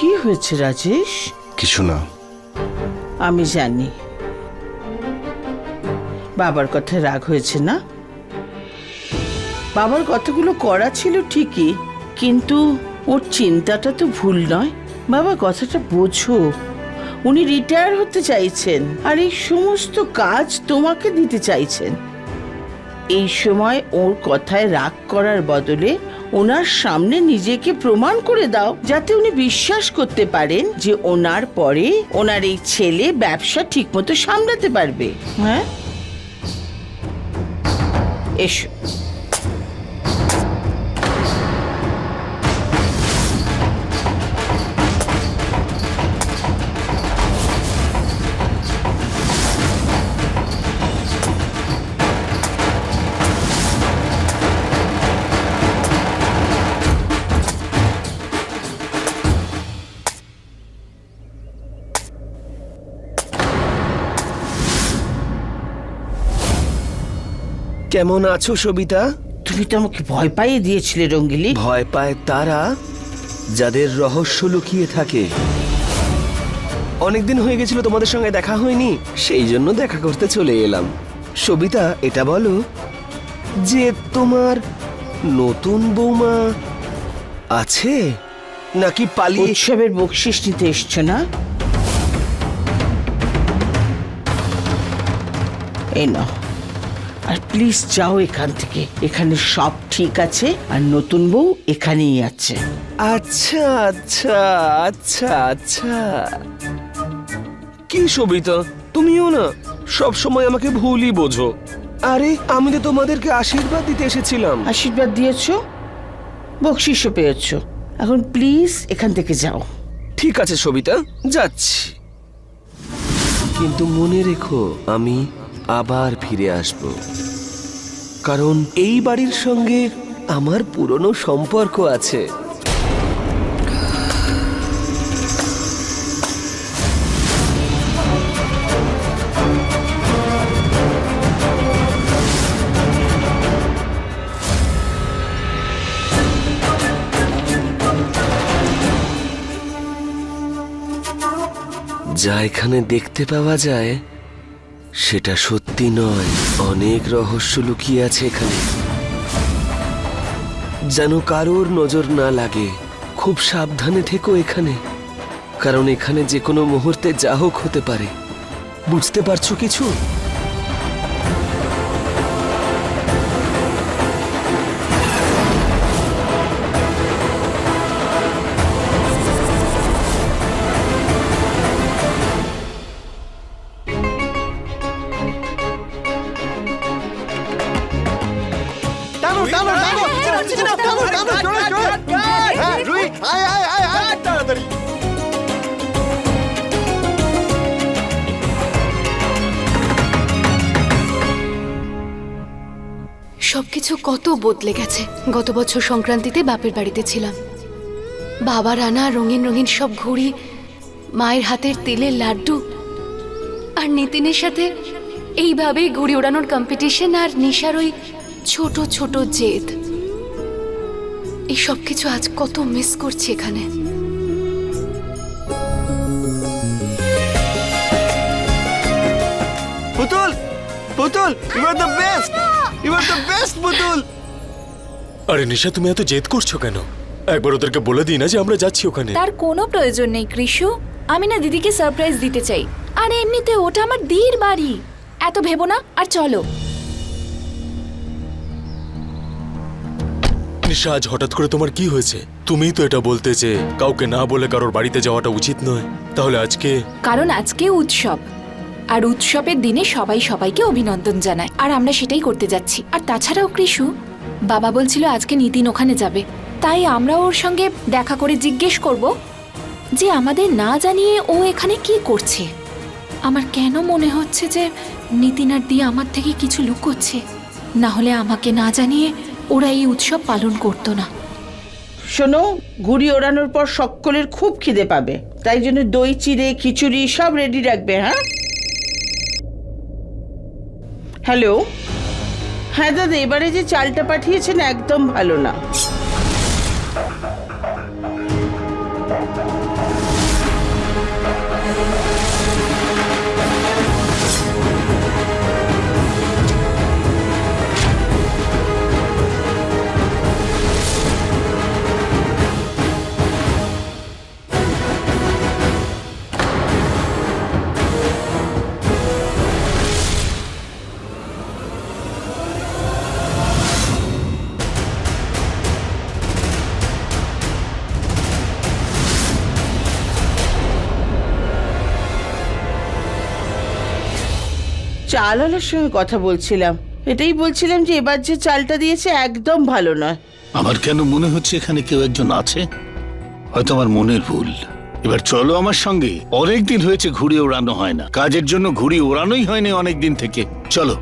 কি হয়েছে রাজেশ? কিছু না। আমি জানি বাবার কথায় রাগ হয়েছে না। বাবার কথাগুলো করা ছিল ঠিকই, কিন্তু ওর চিন্তাটা তো ভুল নয়। বাবা কথাটা বোঝো, উনি রিটায়ার হতে চাইছেন আর এই সমস্ত কাজ তোমাকে দিতে চাইছেন। এই সময় ওর কথায় রাগ করার বদলে ওনার সামনে নিজেকে প্রমাণ করে দাও, যাতে উনি বিশ্বাস করতে পারেন যে ওনার পরে ওনার এই ছেলে ব্যবসা ঠিকমতো সামলাতে পারবে। হ্যাঁ, এসো। কেমন আছো সবিতা? তুমি তো আমাকে ভয় পাইয়ে দিয়েছিলে রঙ্গিলি। ভয় পায় তারা যাদের রহস্য লুকিয়ে থাকে। অনেকদিন হয়ে গেছিল তোমাদের সঙ্গে দেখা হয়নি, সেই জন্য দেখা করতে চলে এলাম। সবিতা, এটা বলো যে তোমার নতুন বৌমা আছে নাকি পালিয়ে? উৎসবের বকশিস নিতে এসছো না? এই নাও, আর প্লিজ যাও এখান থেকে। এখানে সব ঠিক আছে, আর নতুন বউ এখানেই আছে। আচ্ছা আচ্ছা আচ্ছা আচ্ছা। কি সবিতা, তুমিও না সব সময় আমাকে ভুলই বোঝো। আরে আমি তো তোমাদেরকে আশীর্বাদ দিতে এসেছিলাম। আশীর্বাদ দিয়েছো, বকশিসও পেয়েছো, এখন প্লিজ এখান থেকে যাও। ঠিক আছে সবিতা, যাচ্ছি, কিন্তু মনে রেখো আমি আবার ফিরে আসব, কারণ এই বাড়ির সঙ্গে আমার পুরনো সম্পর্ক আছে। যা এখানে দেখতে পাওয়া যায় সেটা সত্যি নয়, অনেক রহস্য লুকিয়ে আছে এখানে। যেন কারোর নজর না লাগে, খুব সাবধানে থেকো এখানে, কারণ এখানে যে কোনো মুহূর্তে যা হোক হতে পারে। বুঝতে পারছো কিছু? সবকিছু কত বদলে গেছে। গত বছর সংক্রান্তিতে বাপের বাড়িতে ছিলাম, বাবার আনা রঙিন রঙিন সব ঘুড়ি, মায়ের হাতের তিলের লাড্ডু, আর নিতিনের সাথে এইভাবেই ঘুড়ি ওড়ানোর কম্পিটিশন, আর নিশার ওই ছোট ছোট জেদ। এই সব কিছু আজ কত মিস করছি এখানে। Putul, Putul, you are the best, you are the best Putul. আরে নিশা, তুমি এত জেদ করছো কেন? একবার ওদেরকে বলে দিই না যে আমরা যাচ্ছি ওখানে। তার কোনো প্রয়োজন নেই কৃষু, আমি না দিদিকে সারপ্রাইজ দিতে চাই। আর এমনিতে ওটা আমার দিদির বাড়ি, এত ভেবো না, আর চলো। নিশা, আজ হঠাৎ করে তোমার কি হয়েছে? তুমিই তো এটা বলতে যে কাউকে না বলে কারোর বাড়িতে যাওয়াটা উচিত নয়, তাহলে আজকে? কারণ আজকে উৎসব, আর উৎসবের দিনে সবাই সবাইকে অভিনন্দন জানায়, আর আমরা সেটাই করতে যাচ্ছি। আর তাছাড়াও কৃষু, বাবা বলছিল আজকে নিতিন ওখানে যাবে, তাই আমরা ওর সঙ্গে দেখা করে জিজ্ঞেস করব যে আমাদের না জানিয়ে ও এখানে কি করছে। আমার কেন মনে হচ্ছে যে নিতিন আর দি আমার থেকে কিছু লুকোচ্ছে, না হলে আমাকে না জানিয়ে ওরা এই উৎসব পালন করতো না। শোনো, ঘুড়ি ওড়ানোর পর সকলের খুব খিদে পাবে, তাই জন্য দই চিড়ে খিচুড়ি সব রেডি রাখবে। হ্যাঁ, হ্যালো, হ্যাঁ দাদা, এবারে যে চালটা পাঠিয়েছেন একদম ভালো না। চালওয়ালার সঙ্গে কথা বলছিলাম, এটাই বলছিলাম যে এবার যে চালটা দিয়েছে একদম ভালো নয়। আমার কেন মনে হচ্ছে এখানে কেউ একজন আছে, হয়তো আমার মনের ভুল। এবার চলো আমার সঙ্গে, অনেক দিন হয়েছে ঘুড়ি ওড়ানো হয় না, কাজের জন্য ঘুড়ি ওড়ানোই হয়নি অনেক দিন থেকে। চলো।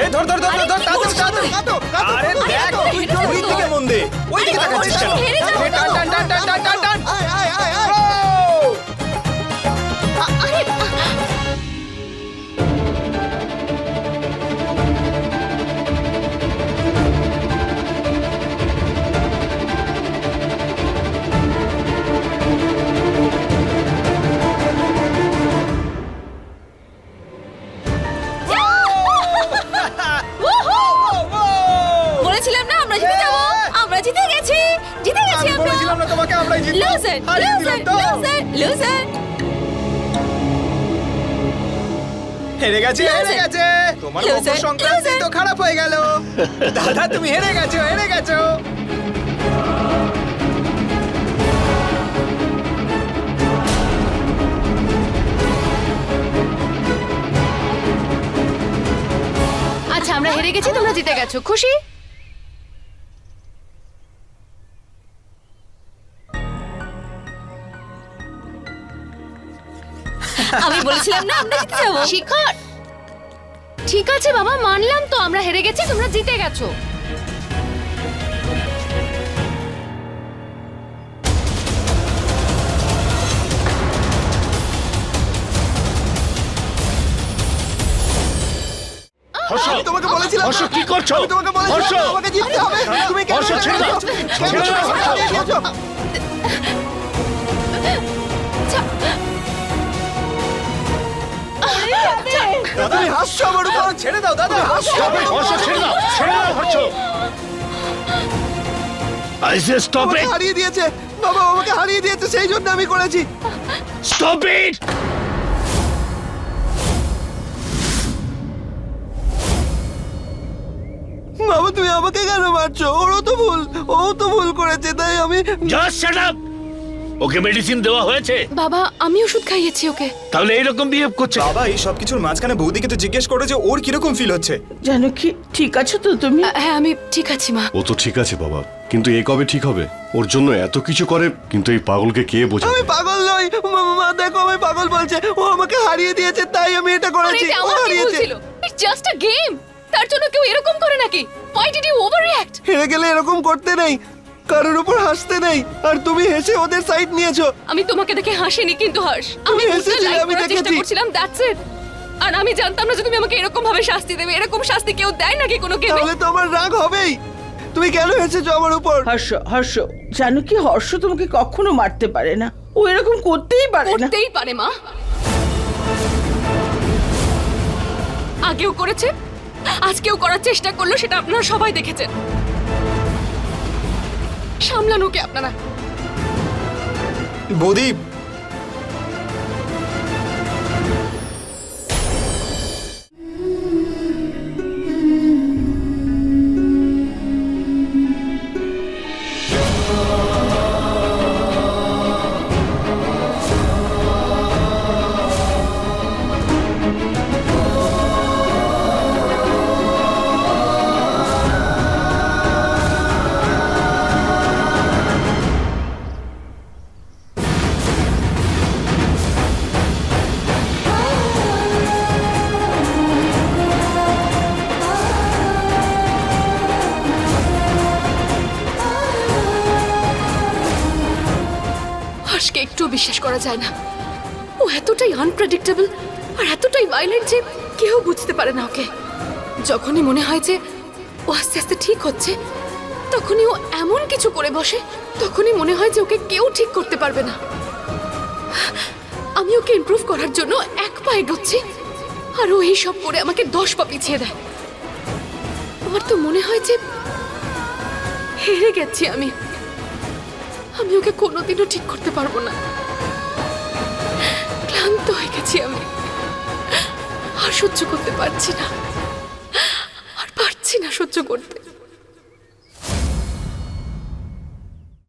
এই ধর ধর ধর ধর, কাটো কাটো কাটো। আরে দেখ, তুই ওই দিকে মন দে, ওই দিকে তাকাচ্ছিস কেন? টান টান টান টান টান টান টান। আয় আয় আয় আয়। বলেছিলাম না আমরা জিতে যাবো, আমরা জিতে গেছি, জিতে গেছি আমরা। বলেছিলাম না তোমাকে আমরাই জিতবো। Loser loser loser loser. হেরে গেছে, হেরে গেছে। তোমার মকর সংক্রান্তি তো খারাপ হয়ে গেল। দাদা তুমি হেরে গেছো, হেরে গেছো। আচ্ছা আমরা হেরে গেছি, তোমরা জিতে গেছো, খুশি? আমি বলেছিলাম না আমরা জিতে যাবো। শিখর, ঠিক আছে বাবা, মানলাম তো আমরা হেরে গেছি, তোমরা জিতে গেছো। হর্ষ, তোমাকে বলেছিলাম, হর্ষ কি করছো? তোমাকে হর্ষ, বলেছিলাম আমাকে জিততে হবে। তুমি কেন হর্ষ, ছেড়ে দাও। কেন হারিয়ে দিয়েছো? দাদা তুমি হাসছো আমার উপর। ছেড়ে দাও দাদা, হাসছো। হর্ষ, ছেড়ে দাও, ছেড়ে দাও হর্ষ। I say stop আমাকে it! হারিয়ে দিয়েছে বাবা, আমাকে হারিয়ে দিয়েছে, সেই জন্য আমি করেছি। Stop it! বাবা তুমি আমাকে কেন মারছো? ওরও তো ভুল, ও তো ভুল করেছে, তাই আমি। Just shut up! ওকে মেডিসিন দেওয়া হয়েছে? বাবা আমি ওষুধ খাইয়েছি ওকে। তাহলে এইরকম বিহেভ করছে? বাবা এই সব কিছুর মাঝখানে বৌদিকে তো জিজ্ঞেস করে যে ওর কিরকম ফিল হচ্ছে। জানো কি, ঠিক আছো তো তুমি? হ্যাঁ আমি ঠিক আছি মা। ও তো ঠিক আছে বাবা, কিন্তু এ কবে ঠিক হবে? ওর জন্য এত কিছু করে, কিন্তু এই পাগলকে কে বোঝাবে? আমি পাগল নই মা, দেখো আমি পাগল বলছে। ও আমাকে হারিয়ে দিয়েছে, তাই আমি এটা আরে করেছি। এটা ও আমার কি ভুল হারিয়েছে। ছিল? It's just a game. তার জন্য কেউ এরকম করে নাকি? Why did you overreact? হেরে গেলে এরকম করতে নেই, কারোর উপর হাসতে নেই। আর তুমি হেসে ওদের সাইড নিয়েছো। আমি তোমাকে দেখে হাসিনি কিন্তু হাস। আমি তুমি বুঝতে হেসেছিলে, লাইক আমি করার চেষ্টা দেখেছি। করছিলাম, দ্যাটস ইট। আর আমি জানতাম না যে তুমি আমাকে এরকম ভাবে শাস্তি দেবে। এরকম শাস্তি কেউ দেয় নাকি কোনো গেমে? তাহলে তো আমার রাগ হবেই। তুমি কেন হেসেছো আমার উপর? হর্ষ, হর্ষ, জানো কি, হর্ষ তোমাকে কখনো মারতে পারে না, ও এরকম করতেই পারে না। করতেই পারে মা, আগেও করেছে, আজকেও করার চেষ্টা করলো, সেটা আপনারা সবাই দেখেছেন। সামলানোকে আপনারা। বৌদি হর্ষকে একটু বিশ্বাস করা যায় না। ও এতটাই আনপ্রেডিক্টেবল আর এতটাই ভায়োলেন্ট যে কেউ বুঝতে পারে না ওকে। যখনই মনে হয় যে ও আস্তে আস্তে ঠিক হচ্ছে, তখনই ও এমন কিছু করে বসে, তখনই মনে হয় যে ওকে কেউ ঠিক করতে পারবে না। আমি ওকে ইমপ্রুভ করার জন্য এক পা এগোচ্ছি, আর ও এই সব করে আমাকে 10 পা পিছিয়ে দেয়। আমার তো মনে হয় যে হেরে গেছি আমি। আমি ওকে কোনোদিনও ঠিক করতে পারবো না। ক্লান্ত হয়ে গেছি আমি, আর সহ্য করতে পারছি না, আর পারছি না সহ্য করতে।